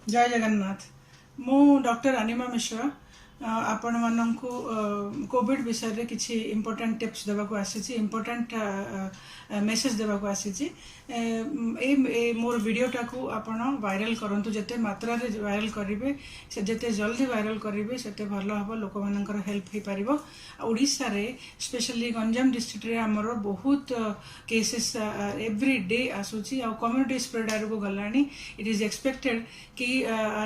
जय जगन्नाथ। मु डॉक्टर अनिमा मिश्रा आपण मानक कोविड विषय रे किछि इम्पोर्टेंट टिप्स देवा को आसी इम्पोर्टेंट मेसेज देवा को आसी मोर वीडियोटा को आपण वायरल करंतु जेते मात्रा रे वायरल करिवे से जेते जल्दी वायरल करिवे सेते भलो हबो लोक मानकर हेल्प ही परिबो। ओडिसा रे स्पेशली गंजाम डिस्ट्रिक्ट रे हमर बहुत केसेस एवरी डे आसुची आ कम्युनिटी स्प्रेड आर को गलानी। इट इज एक्सपेक्टेड कि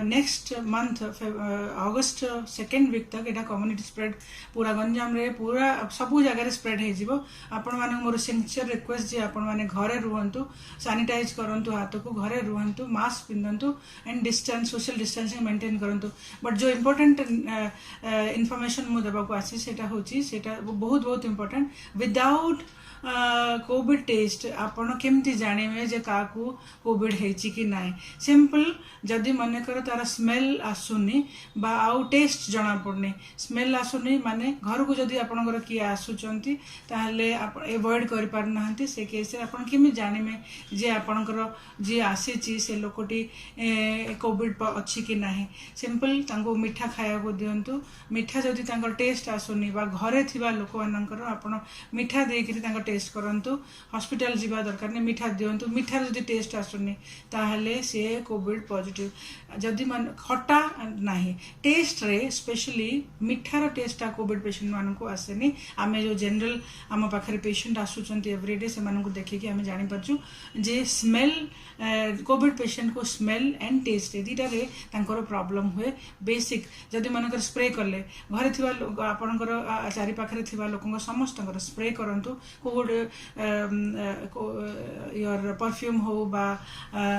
नेक्स्ट मंथ अगस्त सेकेंड वीक तक एटा कम्युनिटी स्प्रेड पूरा गंजाम रे पूरा सबू जगह स्प्रेड हो जिवो। आपण माने मोर सिंसियर रिक्वेस्ट जे आपण माने घरे रुहंतु, सैनिटाइज करंतु, हाथ को घरे रुहंतु, मास्क पिंधंतु and distance social distancing maintain करंतु। बट जो इम्पोर्टेंट इनफॉरमेशन मु देबा को आसी सेटा होची सेटा बहुत बहुत इम्पोर्टेंट। विदाउट कोविड टेस्ट आपण केमती जानिबे जे काकू कोविड हेची कि नाही। सिंपल जदि मनकर तार स्मेल आसुनी बा आउ टेस्ट जना पड़नी, स्मेल आसुनी माने घर को जदि आपनकर किए आसुचंती ताहले आप एवॉइड कर पार नाहंती से केस रे आपण केमि जानिबे जे आपनकर जे आसीची से लोकटी कोविड अछि कि नाही। सिंपल तांको मीठा खाया को दियंतु। मीठा जदि तांकर टेस्ट आसुनी बा घरे थिबा लोक मानकर आपण मीठा देकरी तांकर टेस्ट करंतु। हॉस्पिटल जीवा दरकार ने मीठा दियंतु। मीठा जदि टेस्ट आसुनी ताहले से कोविड पॉजिटिव। जदि मन खट्टा नाही टेस्ट रे स्पेशली मीठार टेस्ट कोविड पेशेंट मान को आसेनी। आमे जो जनरल आम पाखे पेशेंट आसुचंती एवरीडे से मानक देखिए आम जानी परछु जे स्मेल कोविड पेशेंट को स्मेल एंड टेस्ट दीटा रे तांकर प्रॉब्लम हुए। बेसिक जदि मनकर स्प्रे करले घरे थिबा लोक आपनकर चारि पाखरे थिबा लोकन समस्तकर स्प्रे करंतु। कोविड योर परफ्यूम हो बा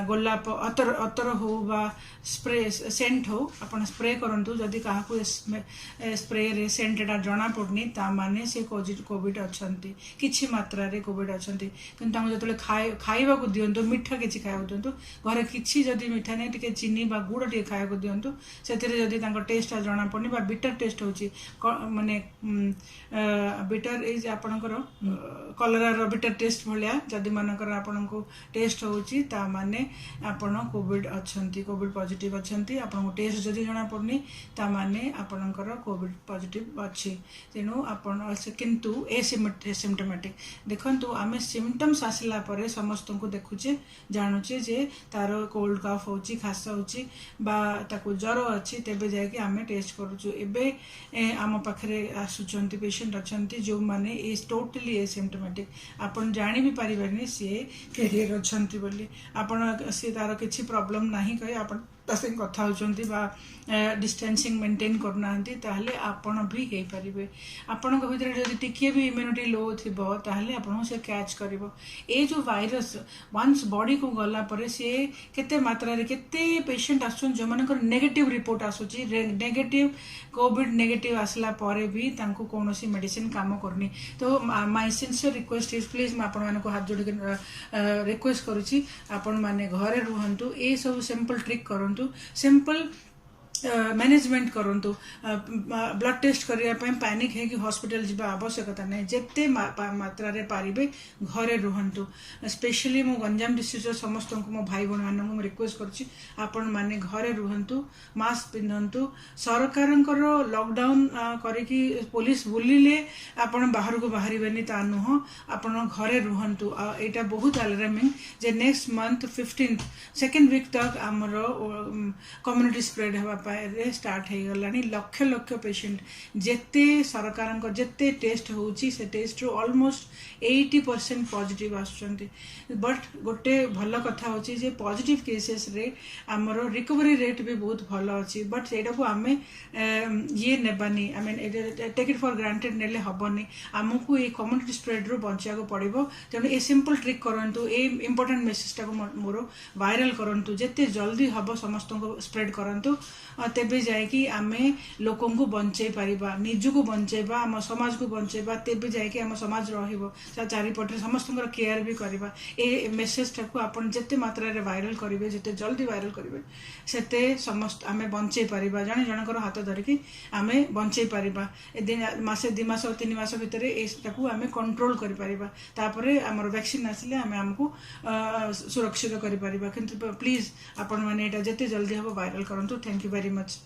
गोलाप अतर हो बा स्प्रे सेंट हो आपण स्प्रे करंतु। जदि काहाकू स्प्रे रे सेंट एटा जना पड़नी ता माने से कोविड अछंती, किछि मात्रा रे कोविड अछंती। किंतु तांको जतले खाइबा को दियंतु, मीठा किछि खाइबा दियंतु। घरे किछि जदि मीठा नै टिके चीनी बा गुड़ टिके खाइबा को दियंतु। सेतिरे जदि तांको टेस्ट जना पड़नी बा बिटर टेस्ट होची माने बिटर इज आपनकर कलरा रो बिटर टेस्ट भलिया जदि मानकर आपनको टेस्ट होची ता माने आपण कोविड अछंती, कोविड पॉजिटिव अछंती। आपनको टेस्ट जदि जना पड़नी ता माने आपनकर कोविड पॉजिटिव अछि। तेनु आपण किंतु एसिम्टोमेटिक देखंतु आमे सिम्पटम्स आसिला परे समस्त को देखुचे जानुचे जे तार कोल्ड कफ होची, खास होची बा ताको ज्वर अछि तेबे जाय कि आमे टेस्ट करूछु। एबे आम पाखरे आसुचंती पेशेंट अछंती जो माने इज टोटली एसिम्टोमेटिक। आपण जानि भी परिबेनी से कैरियर अछंती बोली। आपण से तार किछि प्रॉब्लम नाही कहि आपण तासे कथा होचंती बा डिस्टेंसिंग मेंटेन करनांती ताहले आपण भी हे परिबे। आपण को भीतर जदि टिके भी इम्यूनिटी लो थिबो ताहले आपण से कैच करिवो। ए जो वायरस वंस बॉडी को गला परे से केते मात्रा रे केते पेशेंट आसुन जो मानकर नेगेटिव रिपोर्ट आसुची, नेगेटिव कोविड नेगेटिव आसला परे भी तांको कोनोसी मेडिसिन काम करनी। तो my sincere request is please मैं आपण मानको हाथ जोड़ी रिक्वेस्ट करूची आपण माने घरे रुहंतु। ए सब सिंपल ट्रिक करंतु, सिंपल मैनेजमेंट करंतु। ब्लड टेस्ट करिया पय पैनिक है कि हॉस्पिटल जीवा आवश्यकता नहीं। जेते मात्रा रे पारिबे घरे रुहंतु। स्पेशली मो गंजाम डिस्ट्रिक्ट समस्त को मो भाई बहन मानक मो रिक्वेस्ट करछि आपण माने घरे रुहंतु, मास्क पिंधंतु। सरकारंकर लॉकडाउन करे कि पुलिस बुलिले आपण बाहर को बाहरिबेनी ता नुह, आपण घरे रुहंतु। एटा बहुत अलार्मिंग जे नेक्स्ट मंथ 15 सेकेंड वीक तक हमरो कम्युनिटी स्प्रेड हवा स्टार्ट हो गलानी। लक्ष लक्ष पेशेंट जेते सरकार जेते टेस्ट होची से टेस्ट ऑलमोस्ट 80% पॉजिटिव आसुचंती। बट गोटे भल कथा होची जे पॉजिटिव केसेस रे हमरो रिकवरी रेट भी बहुत भल अछि। बट सेटा को आमे ये नेबानी, I mean take it for granted नेले हबनी। हमकु ए कम्युनिटी स्प्रेड रो बंचिया को पड़िबो। तेनु ए सिंपल ट्रिक करंतु, ए इंपोर्टेंट मेसेज टा को मोर वायरल करंतु। जेते जल्दी हबो समस्त को स्प्रेड करंतु। तेबे जायकि आमे लोकन को बंचै परिबा निजु को बंचैबा आम समाज को बंचैबा तेबे जायकि आम समाज रहिबो चारिपटे समस्तଙ୍କର केयर भी करबा ए मेसेज टाको आपण जते मात्रा रे वायरल करिवे जते जल्दी वायरल करिवे सेते समस्त आमे बंचै परिबा जणे जनकर हाथ धरिकी आमे बंचै परिबा ए दिन मासे 2 मास 3 मास भितर एटाको आमे कंट्रोल करि परिबा तापरे हमर वैक्सीन आसिले आमे हमको सुरक्षित करि परिबा किंतु प्लीज आपण माने एटा जते जल्दी हबो वायरल करंतु थैंक यू वेरी मच।